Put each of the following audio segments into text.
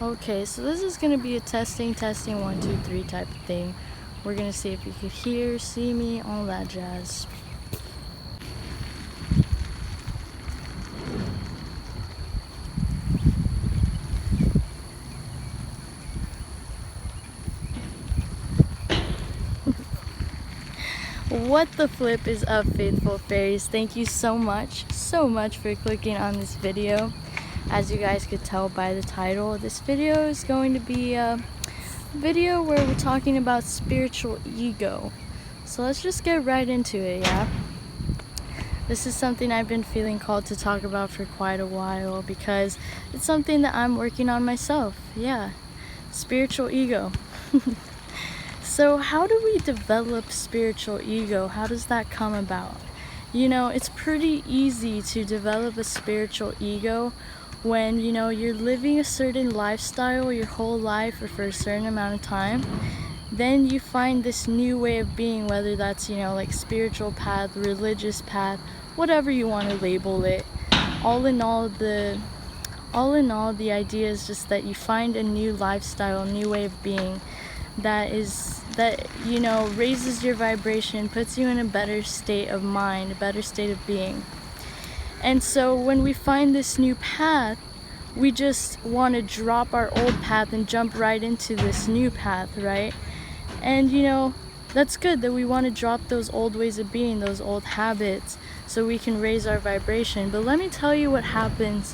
Okay, so this is gonna be a testing 1 2 3 type of thing. We're gonna see if you could hear, see me, all that jazz. What the flip is up, faithful fairies? Thank you so much for clicking on this video. As you guys could tell by the title, this video is going to be a video where we're talking about spiritual ego. So let's just get right into it, yeah? This is something I've been feeling called to talk about for quite a while because it's something that I'm working on myself. Yeah, spiritual ego. So how do we develop spiritual ego? How does that come about? You know, it's pretty easy to develop a spiritual ego when, you know, you're living a certain lifestyle your whole life or for a certain amount of time. Then you find this new way of being, whether that's, you know, like spiritual path, religious path, whatever you want to label it. All in all, the idea is just that you find a new lifestyle, a new way of being that you know, raises your vibration, puts you in a better state of mind, a better state of being. And so when we find this new path, we just want to drop our old path and jump right into this new path, right? And you know, that's good that we want to drop those old ways of being, those old habits, so we can raise our vibration. But let me tell you what happens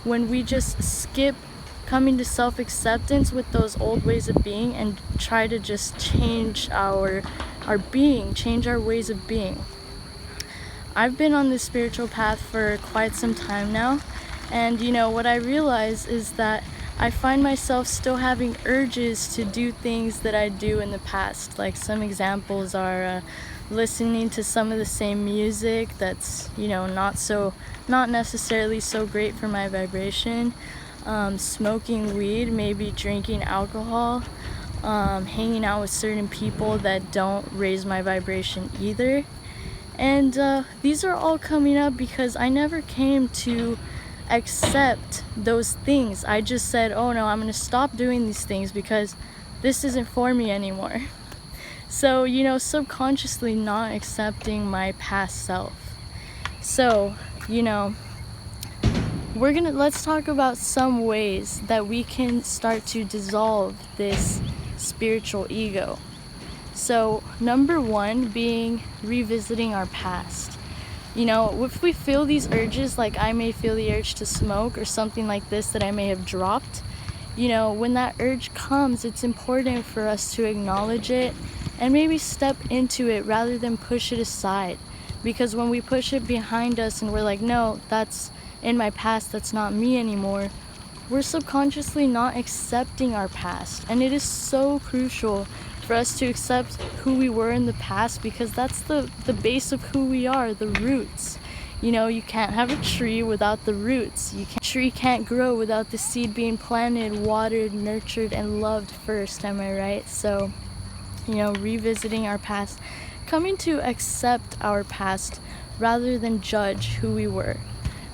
when we just skip coming to self-acceptance with those old ways of being and try to just change our being, change our ways of being. I've been on this spiritual path for quite some time now, and you know what I realize is that I find myself still having urges to do things that I do in the past. Like some examples are listening to some of the same music that's, you know, not necessarily so great for my vibration. Smoking weed, maybe drinking alcohol, hanging out with certain people that don't raise my vibration either. And these are all coming up because I never came to accept those things. I just said, oh no, I'm going to stop doing these things because this isn't for me anymore. So, you know, subconsciously not accepting my past self. So, you know, let's talk about some ways that we can start to dissolve this spiritual ego. So number one being revisiting our past. You know, if we feel these urges, like I may feel the urge to smoke or something like this that I may have dropped, you know, when that urge comes, it's important for us to acknowledge it and maybe step into it rather than push it aside. Because when we push it behind us and we're like, no, that's in my past, that's not me anymore, we're subconsciously not accepting our past. And it is so crucial for us to accept who we were in the past, because that's the base of who we are, the roots. You know, you can't have a tree without the roots. A tree can't grow without the seed being planted, watered, nurtured, and loved first, am I right? So, you know, revisiting our past, coming to accept our past rather than judge who we were.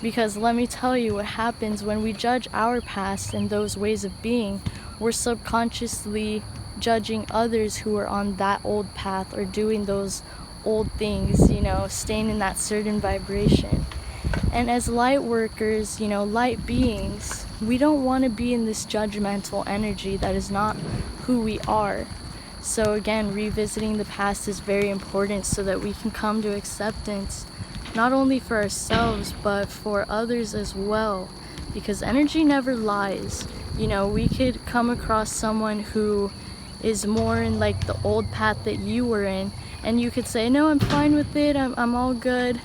Because let me tell you what happens when we judge our past and those ways of being. We're subconsciously judging others who are on that old path or doing those old things, you know, staying in that certain vibration. And as light workers, you know, light beings, we don't want to be in this judgmental energy that is not who we are. So again, revisiting the past is very important so that we can come to acceptance, not only for ourselves, but for others as well. Because energy never lies. You know, we could come across someone who is more in like the old path that you were in, and you could say, no, I'm fine with it, I'm all good.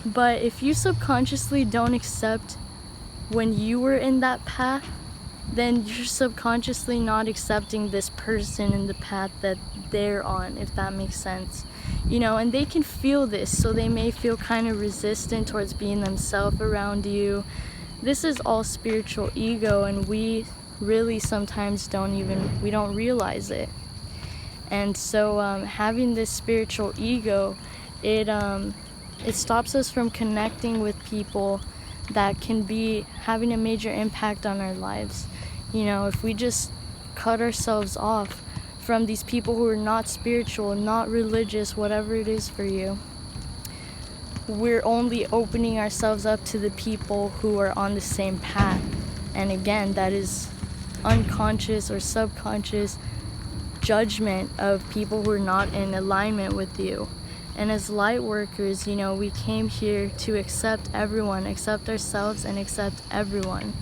But if you subconsciously don't accept when you were in that path, then you're subconsciously not accepting this person in the path that they're on, if that makes sense. You know, and they can feel this, so they may feel kind of resistant towards being themselves around you. This is all spiritual ego, and we really sometimes we don't realize it. And so having this spiritual ego, it stops us from connecting with people that can be having a major impact on our lives. You know, if we just cut ourselves off from these people who are not spiritual, not religious, whatever it is for you, we're only opening ourselves up to the people who are on the same path. And again, that is unconscious or subconscious judgment of people who are not in alignment with you. And as light workers, you know, we came here to accept everyone, accept ourselves, and accept everyone.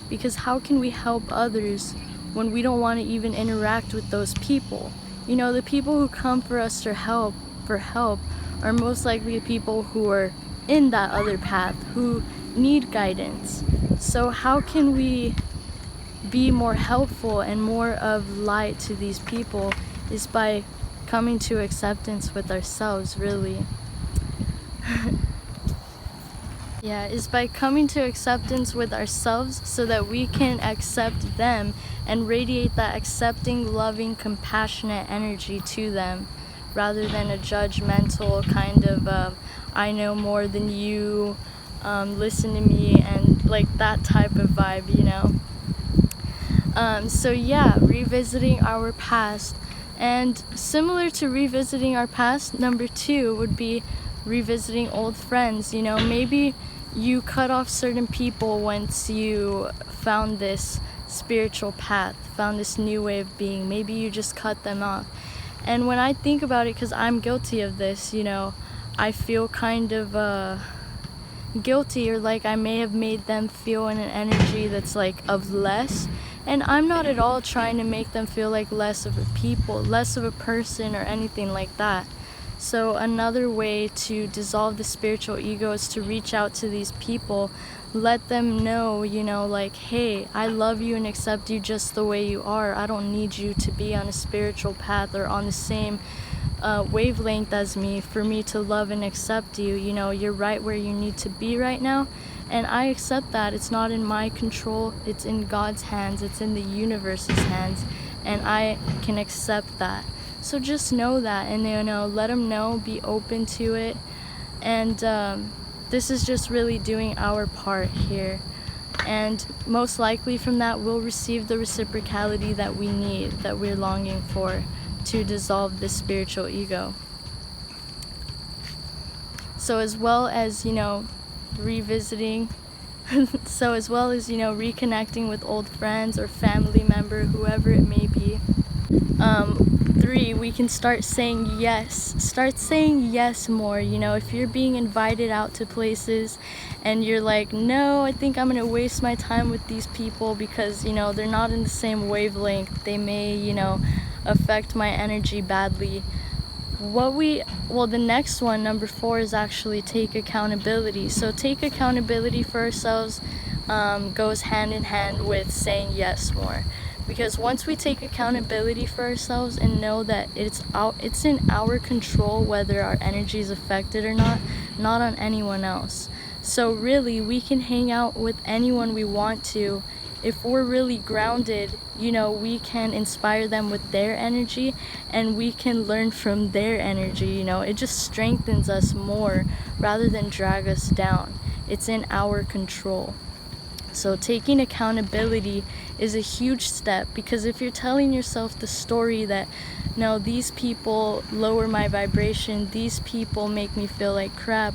Because how can we help others when we don't want to even interact with those people? You know, the people who come for us for help are most likely people who are in that other path, who need guidance. So how can we be more helpful and more of light to these people is by coming to acceptance with ourselves, really. Yeah, is by coming to acceptance with ourselves so that we can accept them and radiate that accepting, loving, compassionate energy to them, rather than a judgmental kind of I know more than you, listen to me, and like that type of vibe, you know. So yeah, revisiting our past. And similar to revisiting our past, number 2 would be revisiting old friends. You know, maybe you cut off certain people once you found this spiritual path, found this new way of being. Maybe you just cut them off. And when I think about it, because I'm guilty of this, you know, I feel kind of guilty, or like I may have made them feel in an energy that's like of less. And I'm not at all trying to make them feel like less of a people, less of a person, or anything like that. So another way to dissolve the spiritual ego is to reach out to these people, let them know, you know, like, hey, I love you and accept you just the way you are. I don't need you to be on a spiritual path or on the same wavelength as me for me to love and accept you. You know, you're right where you need to be right now, and I accept that. It's not in my control, it's in God's hands, it's in the universe's hands, and I can accept that. So just know that, and you know, let them know, be open to it, and this is just really doing our part here, and most likely from that we'll receive the reciprocality that we need, that we're longing for, to dissolve this spiritual ego. So as well as, you know, revisiting so as well as, you know, reconnecting with old friends or family member, whoever it may be. 3, we can start saying yes more. You know, if you're being invited out to places and you're like, no, I think I'm gonna waste my time with these people because, you know, they're not in the same wavelength, they may, you know, affect my energy badly. The next one, number 4, is actually take accountability. So take accountability for ourselves goes hand in hand with saying yes more. Because once we take accountability for ourselves and know that it's in our control whether our energy is affected or not on anyone else. So really, we can hang out with anyone we want to. If we're really grounded, you know, we can inspire them with their energy and we can learn from their energy. You know, it just strengthens us more rather than drag us down. It's in our control. So taking accountability is a huge step, because if you're telling yourself the story that, no, these people lower my vibration, these people make me feel like crap,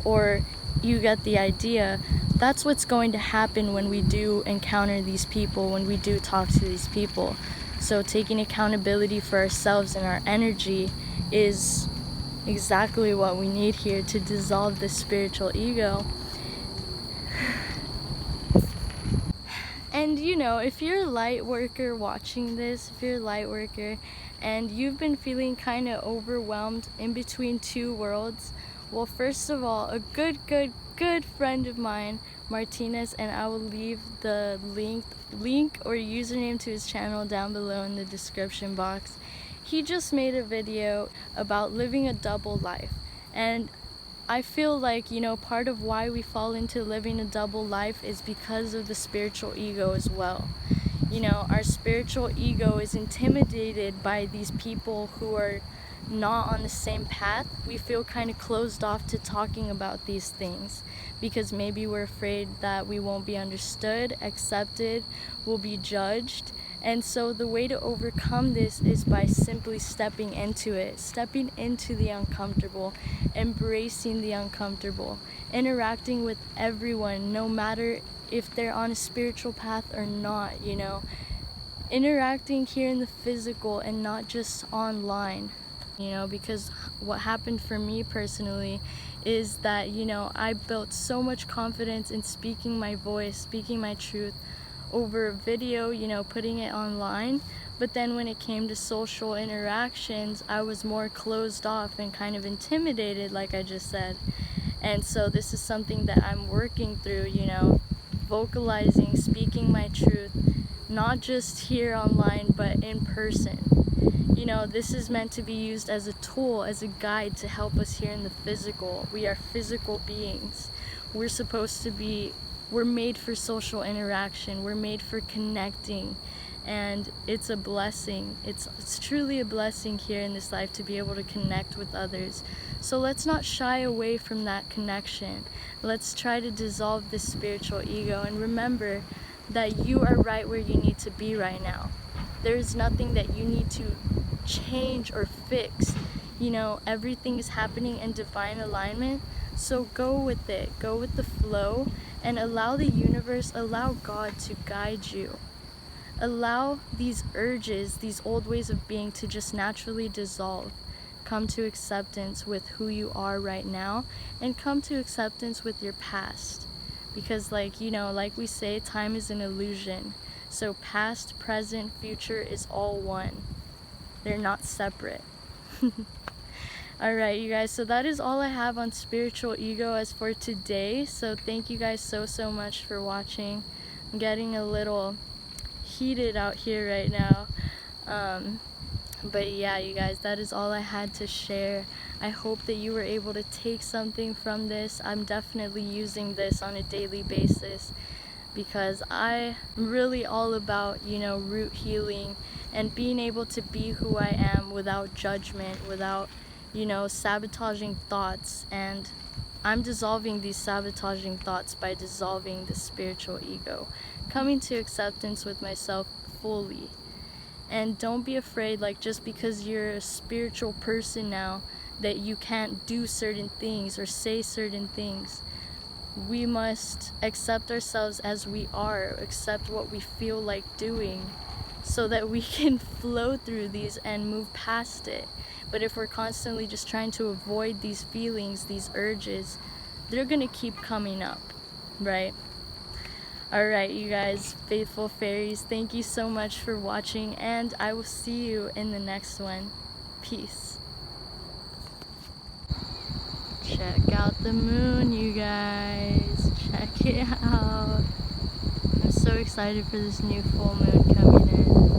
or you get the idea, that's what's going to happen when we do encounter these people, when we do talk to these people. So taking accountability for ourselves and our energy is exactly what we need here to dissolve this spiritual ego. And you know, if you're a light worker watching this, if you're a light worker and you've been feeling kind of overwhelmed in between 2 worlds, well, first of all, a good friend of mine, Martinez, and I will leave the link or username to his channel down below in the description box. He just made a video about living a double life, and I feel like, you know, part of why we fall into living a double life is because of the spiritual ego as well. You know, our spiritual ego is intimidated by these people who are not on the same path, we feel kind of closed off to talking about these things because maybe we're afraid that we won't be understood, accepted, will be judged. And so the way to overcome this is by simply stepping into it, stepping into the uncomfortable, embracing the uncomfortable, interacting with everyone, no matter if they're on a spiritual path or not, you know, interacting here in the physical and not just online. You know, because what happened for me personally is that, you know, I built so much confidence in speaking my voice, speaking my truth over a video, you know, putting it online. But then when it came to social interactions, I was more closed off and kind of intimidated, like I just said. And so this is something that I'm working through, you know, vocalizing, speaking my truth, not just here online, but in person. You know, this is meant to be used as a tool, as a guide to help us here in the physical. We are physical beings. We're supposed to be, we're made for social interaction. We're made for connecting. And it's a blessing. It's truly a blessing here in this life to be able to connect with others. So let's not shy away from that connection. Let's try to dissolve this spiritual ego and remember that you are right where you need to be right now. There's nothing that you need to change or fix. You know, everything is happening in divine alignment. So go with it, go with the flow, and allow the universe, allow God to guide you. Allow these urges, these old ways of being to just naturally dissolve. Come to acceptance with who you are right now, and come to acceptance with your past. Because, like, you know, like we say, time is an illusion. So past, present, future is all one. They're not separate. Alright, you guys, so that is all I have on spiritual ego as for today. So thank you guys so much for watching. I'm getting a little heated out here right now. But yeah, you guys, that is all I had to share. I hope that you were able to take something from this. I'm definitely using this on a daily basis because I'm really all about, you know, root healing and being able to be who I am without judgment, without, you know, sabotaging thoughts. And I'm dissolving these sabotaging thoughts by dissolving the spiritual ego, coming to acceptance with myself fully. And don't be afraid, like, just because you're a spiritual person now, that you can't do certain things or say certain things. We must accept ourselves as we are, accept what we feel like doing, so that we can flow through these and move past it. But if we're constantly just trying to avoid these feelings, these urges, they're gonna keep coming up, right? Alright, you guys, faithful fairies, thank you so much for watching, and I will see you in the next one. Peace. Check out the moon, you guys. Check it out. I'm so excited for this new full moon coming in.